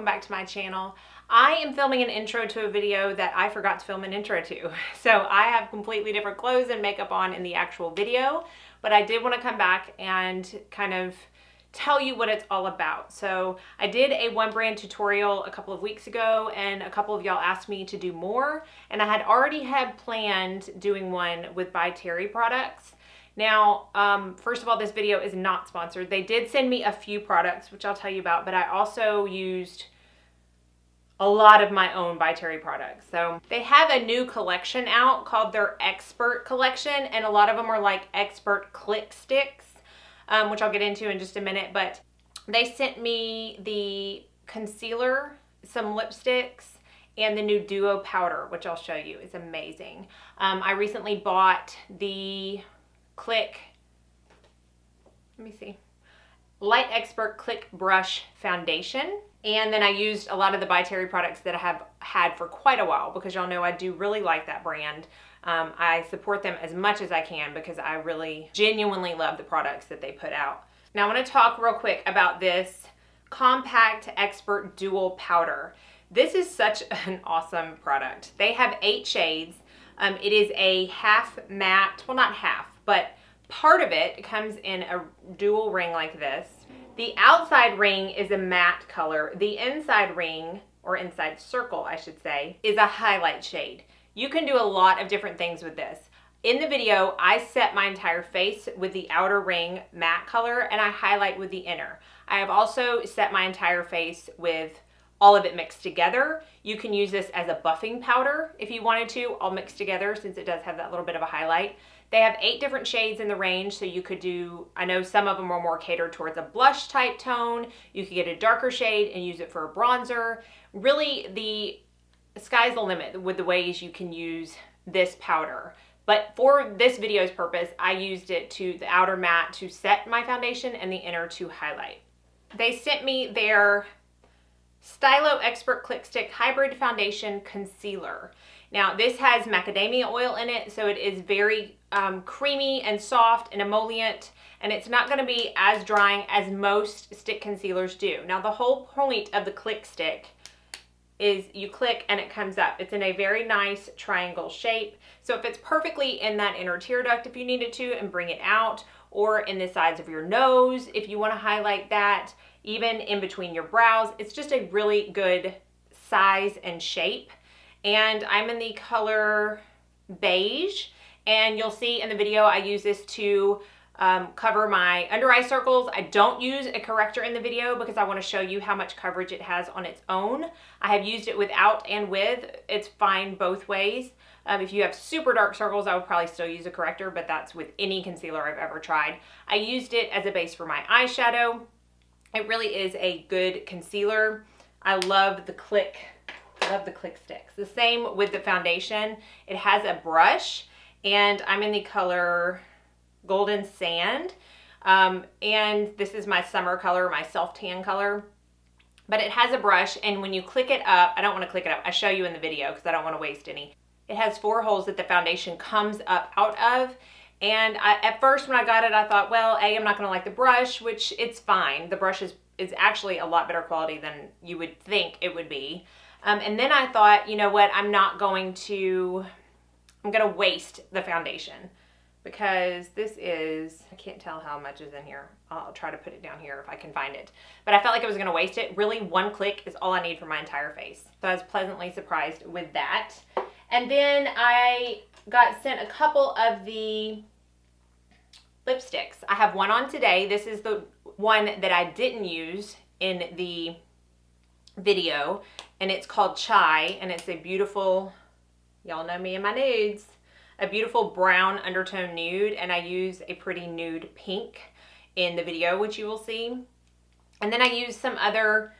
welcome back to my channel. I am filming an intro to a video that I forgot to film an intro to. So I have completely different clothes and makeup on in the actual video, but I did want to come back and kind of tell you what it's all about. So I did a one brand tutorial a couple of weeks ago and a couple of y'all asked me to do more, and I had already planned doing one with By Terry products. Now, first of all, this video is not sponsored. They did send me a few products, which I'll tell you about, but I also used a lot of my own By Terry products. So they have a new collection out called their Expert collection, and a lot of them are like Expert Clic sticks, which I'll get into in just a minute. But they sent me the concealer, some lipsticks, and the new Duo powder, which I'll show you. It's amazing. I recently bought the Clic, let me see, Light Expert Clic Brush Foundation. And then I used a lot of the By Terry products that I have had for quite a while, because y'all know I do really like that brand. I support them as much as I can because I really genuinely love the products that they put out. Now I want to talk real quick about this Compact Expert Dual Powder. This is such an awesome product. They have 8 shades. It is a half matte, well not half, but part of it comes in a dual ring like this. The outside ring is a matte color. The inside ring, or inside circle I should say, is a highlight shade. You can do a lot of different things with this. In the video, I set my entire face with the outer ring matte color and I highlight with the inner. I have also set my entire face with all of it mixed together. You can use this as a buffing powder if you wanted to, all mixed together, since it does have that little bit of a highlight. They have 8 different shades in the range, so you could do, I know some of them are more catered towards a blush type tone. You could get a darker shade and use it for a bronzer. Really, the sky's the limit with the ways you can use this powder. But for this video's purpose, I used it to the outer matte to set my foundation and the inner to highlight. They sent me their Stylo Expert Clic Stick Hybrid Foundation Concealer. Now this has macadamia oil in it, so it is very creamy and soft and emollient, and it's not going to be as drying as most stick concealers do. Now the whole point of the Clic Stick is you click and it comes up. It's in a very nice triangle shape, so it fits perfectly in that inner tear duct if you needed to and bring it out, or in the sides of your nose if you want to highlight that, even in between your brows. It's just a really good size and shape. And I'm in the color beige, and you'll see in the video I use this to cover my under eye circles. I don't use a corrector in the video because I want to show you how much coverage it has on its own. I have used it without and with. It's fine both ways. If you have super dark circles, I would probably still use a corrector, but that's with any concealer I've ever tried. I used it as a base for my eyeshadow. It really is a good concealer. I love the Clic. I love the Clic sticks. The same with the foundation. It has a brush, and I'm in the color Golden Sand. And this is my summer color, my self-tan color. But it has a brush, and when you click it up, I don't want to click it up. I show you in the video because I don't want to waste any. It has 4 holes that the foundation comes up out of. And at first when I got it, I thought, well, I'm not going to like the brush, which it's fine. The brush is actually a lot better quality than you would think it would be. And then I thought, you know what, I'm going to waste the foundation, because this is, I can't tell how much is in here. I'll try to put it down here if I can find it. But I felt like I was going to waste it. Really, 1 click is all I need for my entire face. So I was pleasantly surprised with that. And then I got sent a couple of the lipsticks. I have one on today. This is the one that I didn't use in the video, and it's called Chai, and it's a beautiful, y'all know me and my nudes, a beautiful brown undertone nude, and I use a pretty nude pink in the video, which you will see. And then I use some other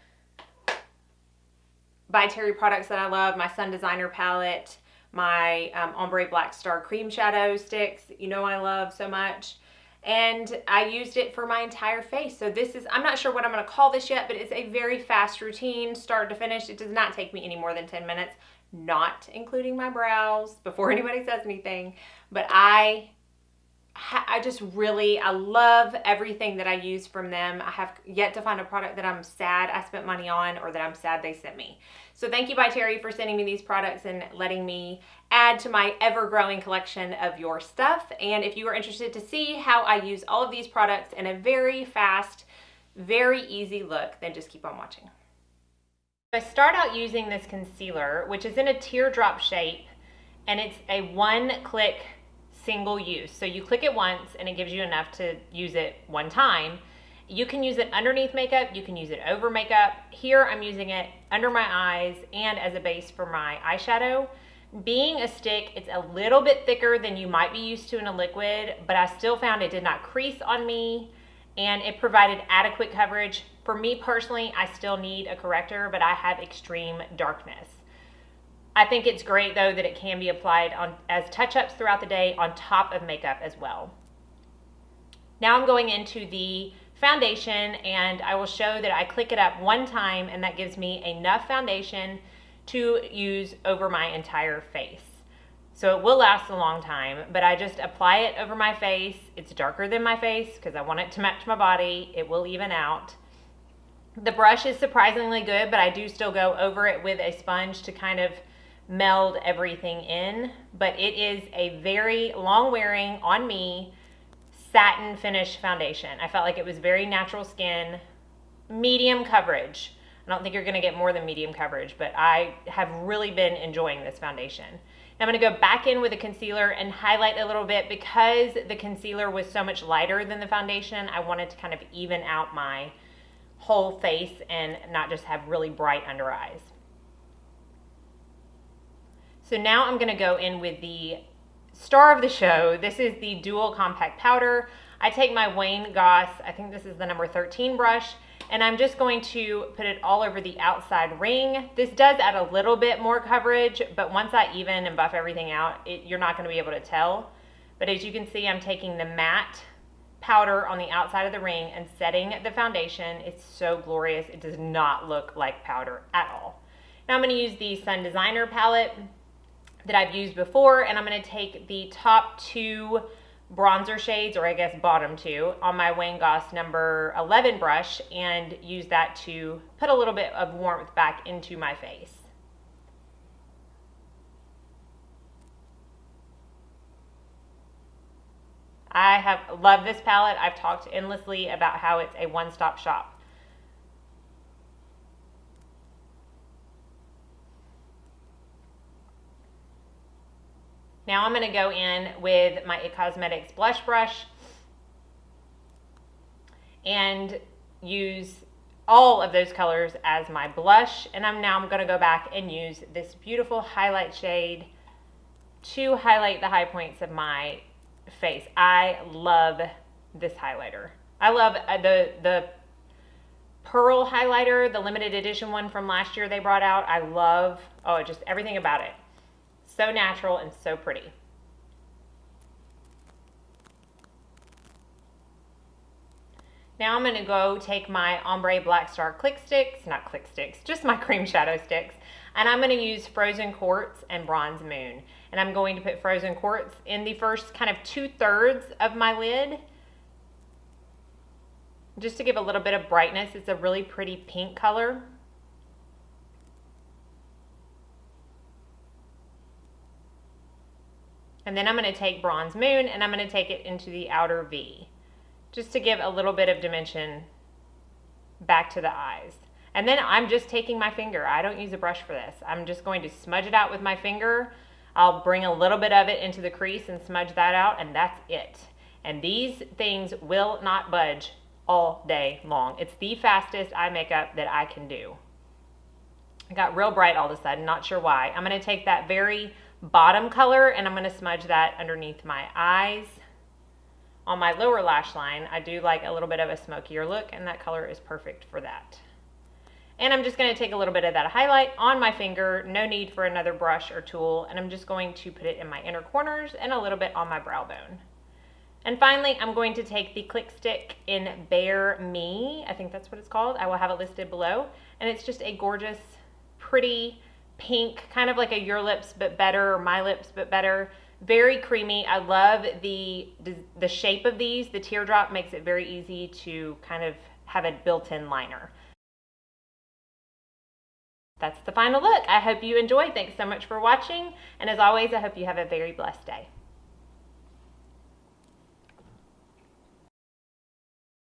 By Terry products that I love, my Sun Designer palette, my Ombre Black Star cream shadow sticks, you know I love so much. And I used it for my entire face. So this is, I'm not sure what I'm going to call this yet, but it's a very fast routine, start to finish. It does not take me any more than 10 minutes, not including my brows, before anybody says anything. But I I just really, I love everything that I use from them. I have yet to find a product that I'm sad I spent money on or that I'm sad they sent me. So thank you, by Terry, for sending me these products and letting me add to my ever-growing collection of your stuff. And if you are interested to see how I use all of these products in a very fast, very easy look, then just keep on watching. I start out using this concealer, which is in a teardrop shape, and it's a one-click single use. So you click it once and it gives you enough to use it one time. You can use it underneath makeup, you can use it over makeup. Here I'm using it under my eyes and as a base for my eyeshadow. Being a stick, it's a little bit thicker than you might be used to in a liquid, but I still found it did not crease on me and it provided adequate coverage. For me personally, I still need a corrector, but I have extreme darkness. I think it's great though that it can be applied on as touch-ups throughout the day on top of makeup as well. Now I'm going into the foundation and I will show that I click it up one time and that gives me enough foundation to use over my entire face. So it will last a long time, but I just apply it over my face. It's darker than my face because I want it to match my body. It will even out. The brush is surprisingly good, but I do still go over it with a sponge to kind of meld everything in, but it is a very long wearing on me satin finish foundation. I felt like it was very natural skin, medium coverage. I don't think you're going to get more than medium coverage, but I have really been enjoying this foundation. Now I'm going to go back in with a concealer and highlight a little bit because the concealer was so much lighter than the foundation. I wanted to kind of even out my whole face and not just have really bright under eyes. So now I'm gonna go in with the star of the show. This is the Dual Compact Powder. I take my Wayne Goss, I think this is the number 13 brush, and I'm just going to put it all over the outside ring. This does add a little bit more coverage, but once I even and buff everything out, you're not gonna be able to tell. But as you can see, I'm taking the matte powder on the outside of the ring and setting the foundation. It's so glorious. It does not look like powder at all. Now I'm gonna use the Sun Designer palette that I've used before, and I'm going to take the top two bronzer shades, or I guess bottom two, on my Wayne Goss number 11 brush and use that to put a little bit of warmth back into my face. I have loved this palette. I've talked endlessly about how it's a one-stop shop. Now I'm going to go in with my It Cosmetics blush brush and use all of those colors as my blush. And I'm going to go back and use this beautiful highlight shade to highlight the high points of my face. I love this highlighter. I love the Pearl highlighter, the limited edition one from last year they brought out. I love, just everything about it. So natural and so pretty. Now I'm going to go take my Ombre Black Star Clic sticks, not Clic sticks, just my cream shadow sticks, and I'm going to use Frozen Quartz and Bronze Moon. And I'm going to put Frozen Quartz in the first kind of 2/3 of my lid, just to give a little bit of brightness. It's a really pretty pink color. And then I'm going to take Bronze Moon and I'm going to take it into the outer V, just to give a little bit of dimension back to the eyes. And then I'm just taking my finger. I don't use a brush for this. I'm just going to smudge it out with my finger. I'll bring a little bit of it into the crease and smudge that out, and that's it. And these things will not budge all day long. It's the fastest eye makeup that I can do. I got real bright all of a sudden, not sure why. I'm going to take that very bottom color and I'm going to smudge that underneath my eyes. On my lower lash line, I do like a little bit of a smokier look, and that color is perfect for that. And I'm just going to take a little bit of that highlight on my finger, no need for another brush or tool, and I'm just going to put it in my inner corners and a little bit on my brow bone. And finally, I'm going to take the Clic stick in Bare Me, I think that's what it's called. I will have it listed below, and it's just a gorgeous, pretty pink, kind of like a Your Lips But Better or My Lips But Better, Very creamy. I love the shape of these. The teardrop makes it very easy to kind of have a built-in liner. That's the final look. I hope you enjoyed. Thanks so much for watching. And as always, I hope you have a very blessed day.